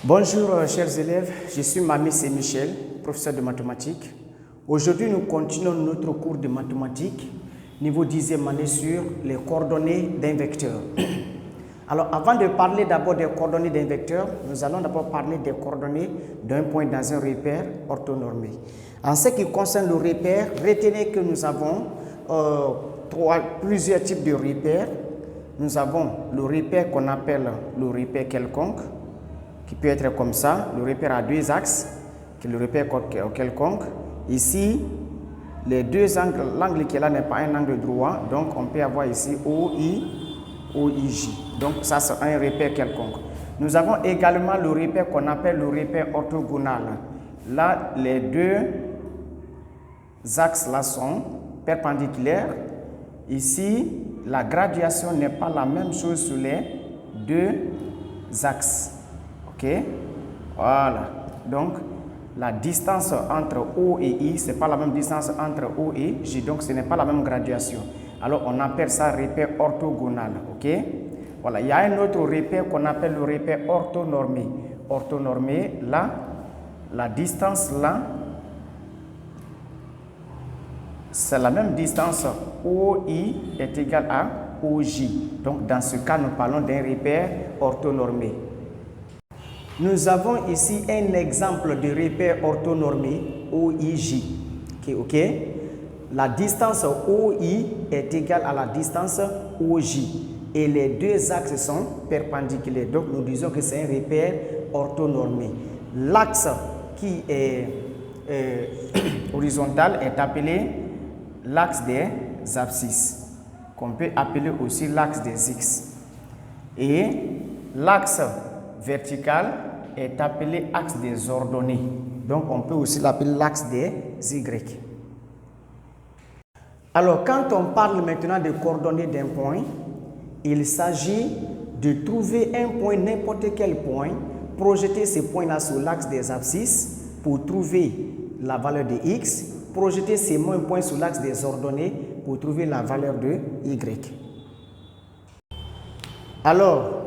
Bonjour chers élèves, je suis Mamis Michel, professeur de mathématiques. Aujourd'hui nous continuons notre cours de mathématiques, niveau 10e année sur les coordonnées d'un vecteur. Alors avant de parler d'abord des coordonnées d'un vecteur, nous allons d'abord parler des coordonnées d'un point dans un repère orthonormé. En ce qui concerne le repère, retenez que nous avons plusieurs types de repères. Nous avons le repère qu'on appelle le repère quelconque, qui peut être comme ça, le repère à deux axes, qui est le repère quelconque. Ici, les deux angles, l'angle qui est là n'est pas un angle droit, donc on peut avoir ici OI, OIJ. Donc ça c'est un repère quelconque. Nous avons également le repère qu'on appelle le repère orthogonal. Là, les deux axes là sont perpendiculaires. Ici, la graduation n'est pas la même chose sur les deux axes. Ok, voilà. Donc, la distance entre O et I, ce n'est pas la même distance entre O et J, donc ce n'est pas la même graduation. Alors, on appelle ça repère orthogonal. Ok, voilà. Il y a un autre repère qu'on appelle le repère orthonormé. Orthonormé, là, la distance là, c'est la même distance OI est égale à OJ. Donc, dans ce cas, nous parlons d'un repère orthonormé. Nous avons ici un exemple de repère orthonormé OIJ. Ok. La distance OI est égale à la distance OJ et les deux axes sont perpendiculaires. Donc nous disons que c'est un repère orthonormé. L'axe qui est horizontal est appelé l'axe des abscisses, qu'on peut appeler aussi l'axe des X. Et l'axe vertical est appelé axe des ordonnées. Donc, on peut aussi l'appeler l'axe des Y. Alors, quand on parle maintenant de coordonnées d'un point, il s'agit de trouver un point, n'importe quel point, projeter ce point-là sur l'axe des abscisses pour trouver la valeur de X, projeter ces mêmes points sur l'axe des ordonnées pour trouver la valeur de Y. Alors,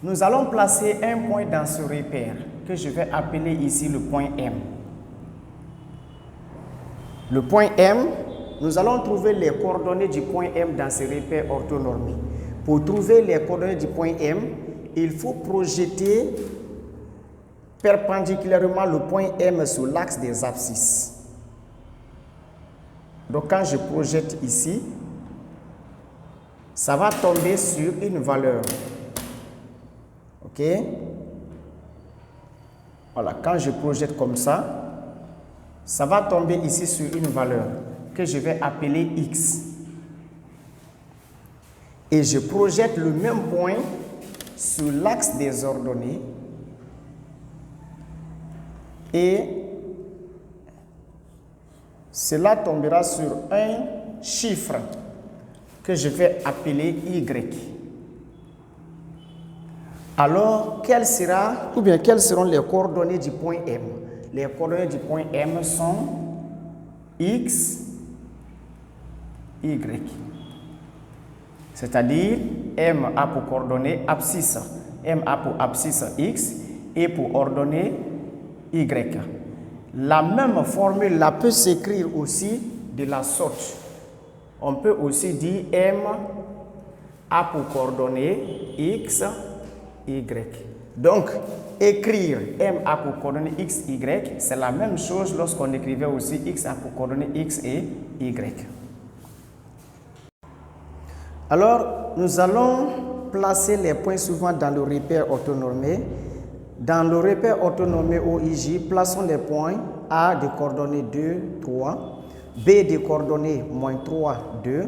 nous allons placer un point dans ce repère que je vais appeler ici le point M. Le point M, nous allons trouver les coordonnées du point M dans ce repère orthonormé. Pour trouver les coordonnées du point M, il faut projeter perpendiculairement le point M sur l'axe des abscisses. Donc quand je projette ici, ça va tomber sur une valeur. Ok, voilà, quand je projette comme ça va tomber ici sur une valeur que je vais appeler X. Et je projette le même point sur l'axe des ordonnées et cela tombera sur un chiffre que je vais appeler Y. Alors, quelles seront les coordonnées du point M? Les coordonnées du point M sont X, Y. C'est-à-dire, M a pour coordonnée abscisse, M a pour abscisse X et pour ordonnée Y. La même formule là peut s'écrire aussi de la sorte. On peut aussi dire M a pour coordonnée X, Y. Donc, écrire M a pour coordonnées X, Y, c'est la même chose lorsqu'on écrivait aussi X a pour coordonnées X et Y. Alors, nous allons placer les points suivants dans le repère orthonormé. Dans le repère orthonormé OIJ, plaçons les points A de coordonnées 2, 3, B de coordonnées moins 3, 2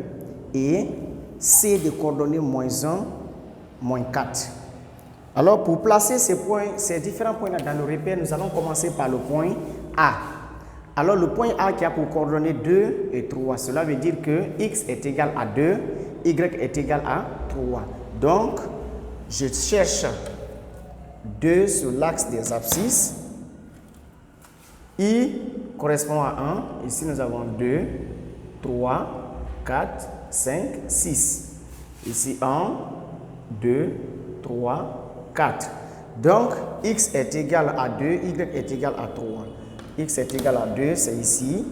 et C de coordonnées moins 1, moins 4. Alors, pour placer ces différents points dans le repère, nous allons commencer par le point A. Alors, le point A qui a pour coordonnées 2 et 3, cela veut dire que X est égal à 2, Y est égal à 3. Donc, je cherche 2 sur l'axe des abscisses. I correspond à 1. Ici, nous avons 2, 3, 4, 5, 6. Ici, 1, 2, 3, 4. Donc, x est égal à 2, y est égal à 3. X est égal à 2, c'est ici.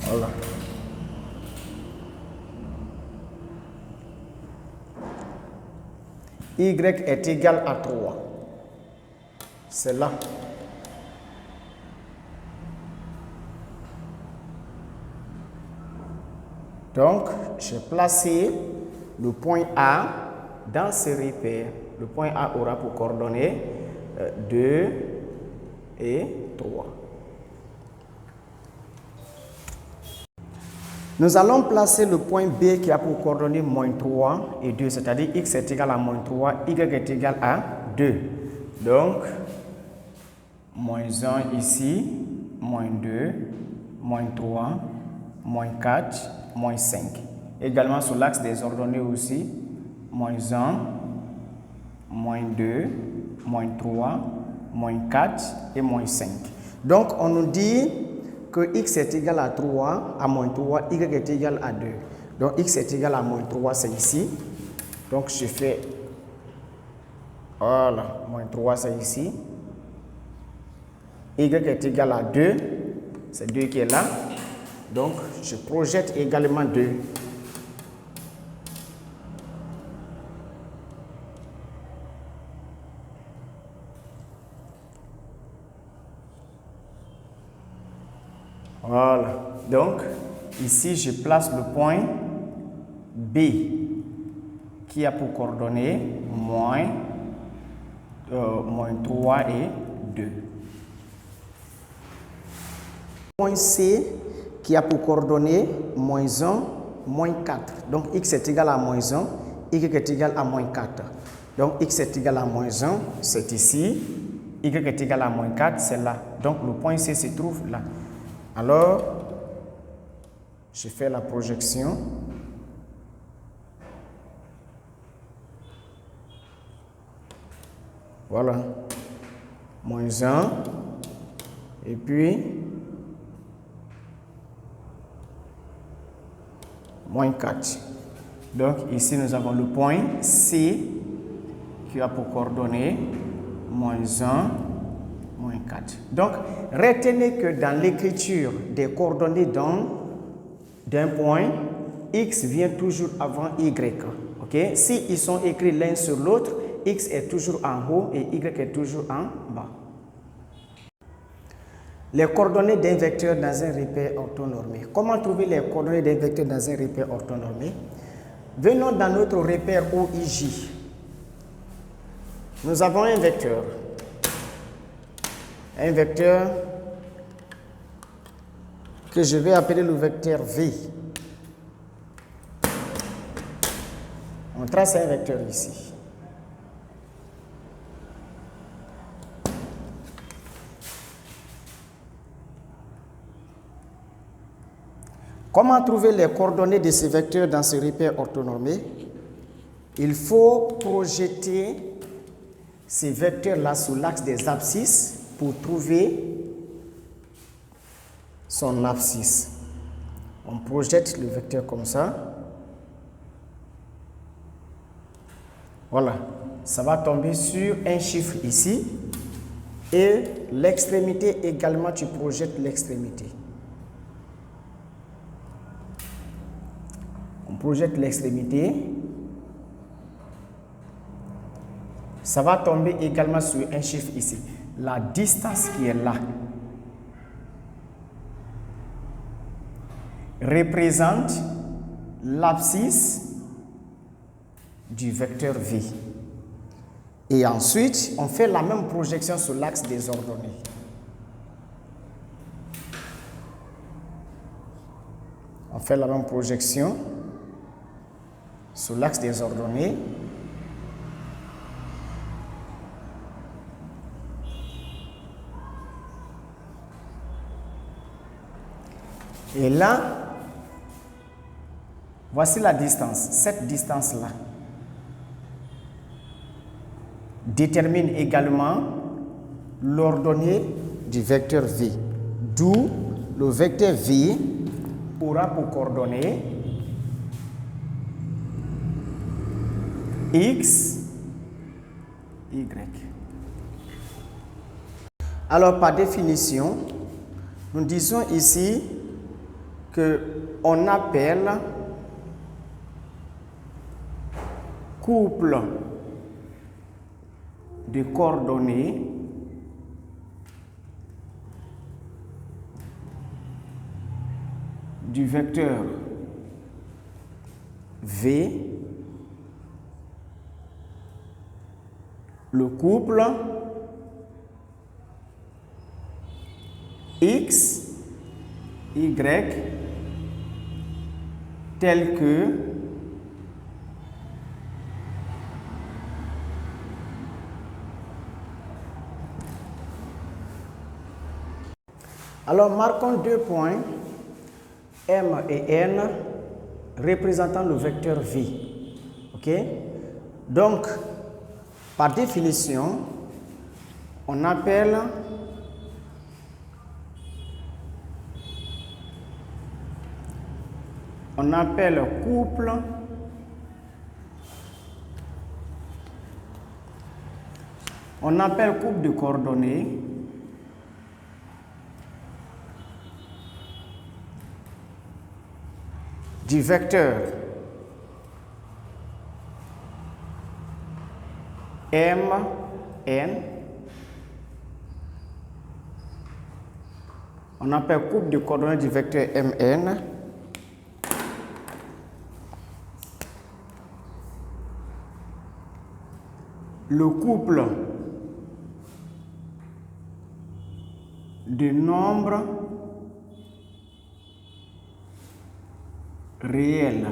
Voilà. Y est égal à 3. C'est là. Donc, j'ai placé le point A dans ce repère. Le point A aura pour coordonnées 2 et 3. Nous allons placer le point B qui a pour coordonnées moins 3 et 2, c'est-à-dire x est égal à moins 3, y est égal à 2. Donc, moins 1 ici, moins 2, moins 3, moins 4, moins 5. Également sur l'axe des ordonnées aussi, moins 1, moins 2, moins 3, moins 4 et moins 5. Donc, on nous dit que x est égal à 3, à moins 3, y est égal à 2. Donc, x est égal à moins 3, c'est ici. Donc, je fais, voilà, moins 3, c'est ici. Y est égal à 2, c'est 2 qui est là. Donc, je projette également 2. Voilà. Donc, ici, je place le point B qui a pour coordonnées moins 3 et 2. Point C qui a pour coordonnées moins 1, moins 4. Donc, x est égal à moins 1, y est égal à moins 4. Donc, x est égal à moins 1, c'est ici. Y est égal à moins 4, c'est là. Donc, le point C se trouve là. Alors, je fais la projection. Voilà. Moins 1. Et puis, moins 4. Donc, ici, nous avons le point C qui a pour coordonnées moins 1, moins 4. Donc, retenez que dans l'écriture des coordonnées d'un point, x vient toujours avant y. Ok? Si ils sont écrits l'un sur l'autre, x est toujours en haut et y est toujours en bas. Les coordonnées d'un vecteur dans un repère orthonormé. Comment trouver les coordonnées d'un vecteur dans un repère orthonormé? Venons dans notre repère OIJ. Nous avons un vecteur. Un vecteur que je vais appeler le vecteur V. On trace un vecteur ici. Comment trouver les coordonnées de ces vecteurs dans ce repère orthonormé? Il faut projeter ces vecteurs-là sur l'axe des abscisses pour trouver son abscisse. On projette le vecteur comme ça. Voilà. Ça va tomber sur un chiffre ici. Et l'extrémité également, tu projettes l'extrémité. On projette l'extrémité. Ça va tomber également sur un chiffre ici. La distance qui est là représente l'abscisse du vecteur V. Et ensuite, on fait la même projection sur l'axe des ordonnées. On fait la même projection sur l'axe des ordonnées. Et là, voici la distance. Cette distance-là détermine également l'ordonnée du vecteur V. D'où le vecteur V aura pour coordonnées x Y. Alors, par définition, nous disons ici que on appelle couple de coordonnées du vecteur V le couple X, Y tel que alors marquons 2 points M et N représentant le vecteur V. Ok? Donc, par définition, on appelle couple de coordonnées du vecteur M, N. On appelle couple de coordonnées du vecteur M, N. Le couple de nombres réels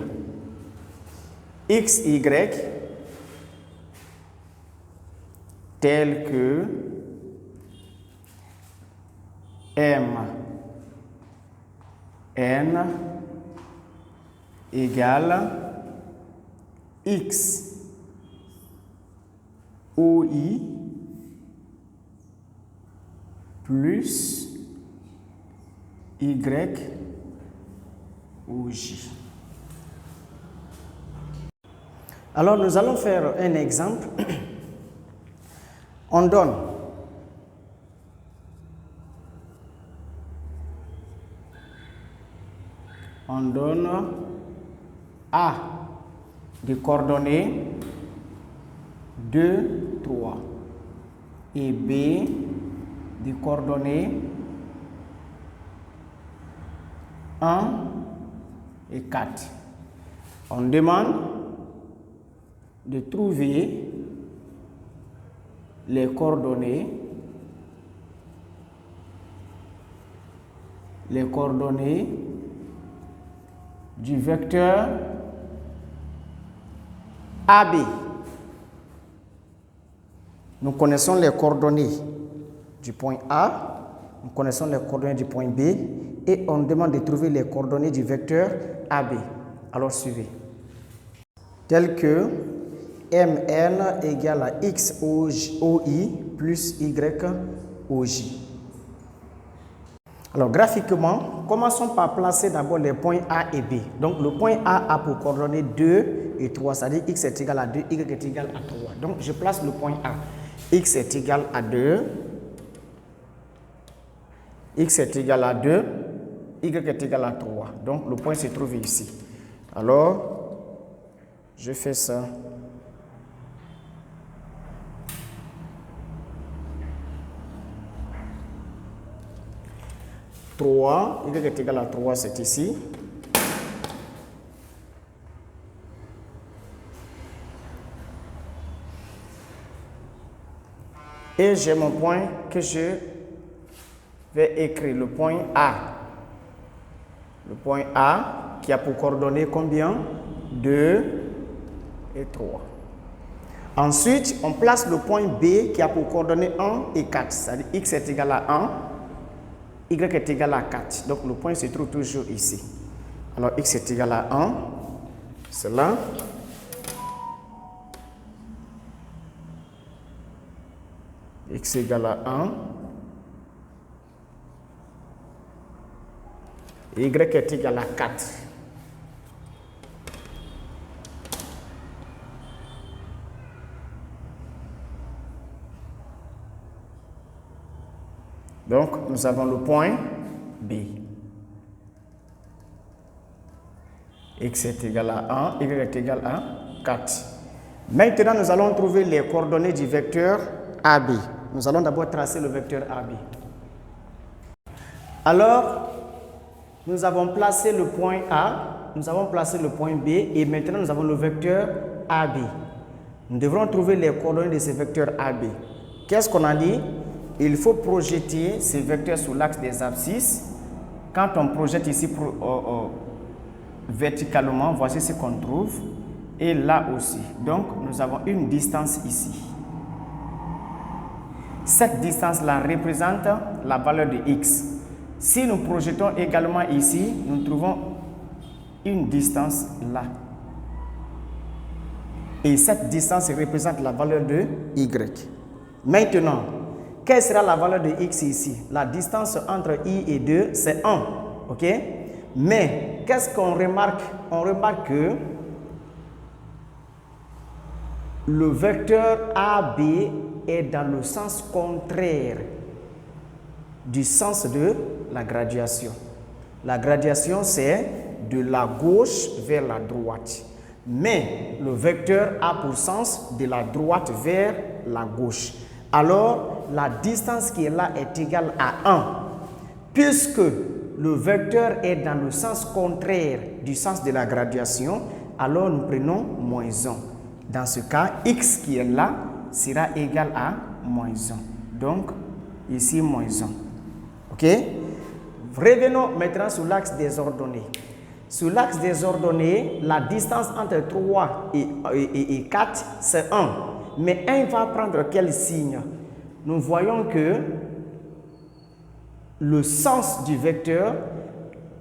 X, Y tel que M, N égale X, OI plus Y, OJ. Alors, nous allons faire un exemple. On donne A des coordonnées 2, 3 et B des coordonnées 1 et 4. On demande de trouver les coordonnées du vecteur AB. Nous connaissons les coordonnées du point A, nous connaissons les coordonnées du point B et on demande de trouver les coordonnées du vecteur AB. Alors suivez. Tel que MN égale à XOI plus YOJ. Alors graphiquement, commençons par placer d'abord les points A et B. Donc le point A a pour coordonnées 2 et 3, c'est-à-dire X est égal à 2, Y est égal à 3. Donc je place le point A. X est égal à 2, X est égal à 2, Y est égal à 3. Donc le point se trouve ici. Alors, je fais ça. Y est égal à 3, c'est ici. Et j'ai mon point que je vais écrire, le point A. Le point A qui a pour coordonnées combien? 2 et 3. Ensuite, on place le point B qui a pour coordonnées 1 et 4. C'est-à-dire X est égal à 1, Y est égal à 4. Donc le point se trouve toujours ici. Alors X est égal à 1, c'est là. X égale à 1. Y est égal à 4. Donc, nous avons le point B. X est égal à 1, Y est égal à 4. Maintenant, nous allons trouver les coordonnées du vecteur AB. Nous allons d'abord tracer le vecteur AB. Alors, nous avons placé le point A, nous avons placé le point B et maintenant nous avons le vecteur AB. Nous devrons trouver les coordonnées de ce vecteur AB. Qu'est-ce qu'on a dit? Il faut projeter ces vecteurs sur l'axe des abscisses. Quand on projette ici verticalement, voici ce qu'on trouve. Et là aussi. Donc, nous avons une distance ici. Cette distance-là représente la valeur de x. Si nous projetons également ici, nous trouvons une distance là. Et cette distance représente la valeur de y. Maintenant, quelle sera la valeur de x ici? La distance entre i et 2, c'est 1. OK? Mais, qu'est-ce qu'on remarque? On remarque que le vecteur AB est dans le sens contraire du sens de la graduation. La graduation, c'est de la gauche vers la droite. Mais le vecteur a pour sens de la droite vers la gauche. Alors, la distance qui est là est égale à 1. Puisque le vecteur est dans le sens contraire du sens de la graduation, alors nous prenons moins 1. Dans ce cas, x qui est là sera égal à moins 1. Donc, ici, moins 1. OK? Revenons maintenant sur l'axe des ordonnées. Sur l'axe des ordonnées, la distance entre 3 et 4, c'est 1. Mais 1 va prendre quel signe? Nous voyons que le sens du vecteur,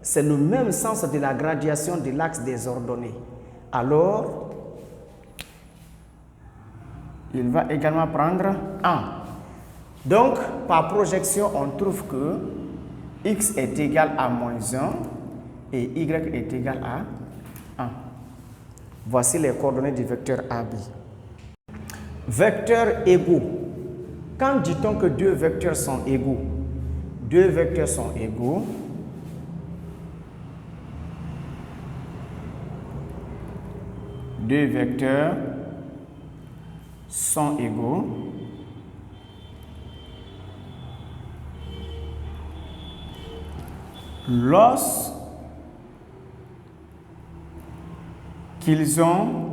c'est le même sens de la graduation de l'axe des ordonnées. Alors, il va également prendre 1. Donc, par projection, on trouve que x est égal à moins 1 et y est égal à 1. Voici les coordonnées du vecteur AB. Vecteurs égaux. Quand dit-on que deux vecteurs sont égaux? Deux vecteurs sont égaux. Deux vecteurs sont égaux lorsqu'ils ont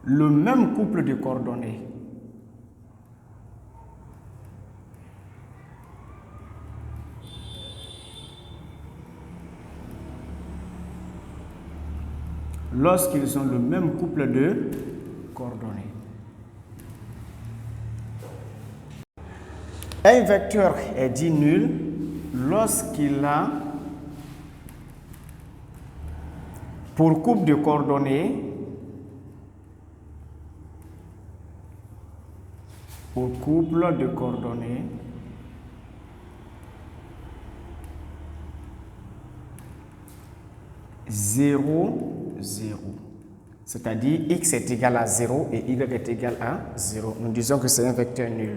le même couple de coordonnées. Lorsqu'ils ont le même couple de coordonnées. Un vecteur est dit nul lorsqu'il a pour couple de coordonnées zéro, 0. C'est-à-dire x est égal à 0 et y est égal à 0. Nous disons que c'est un vecteur nul.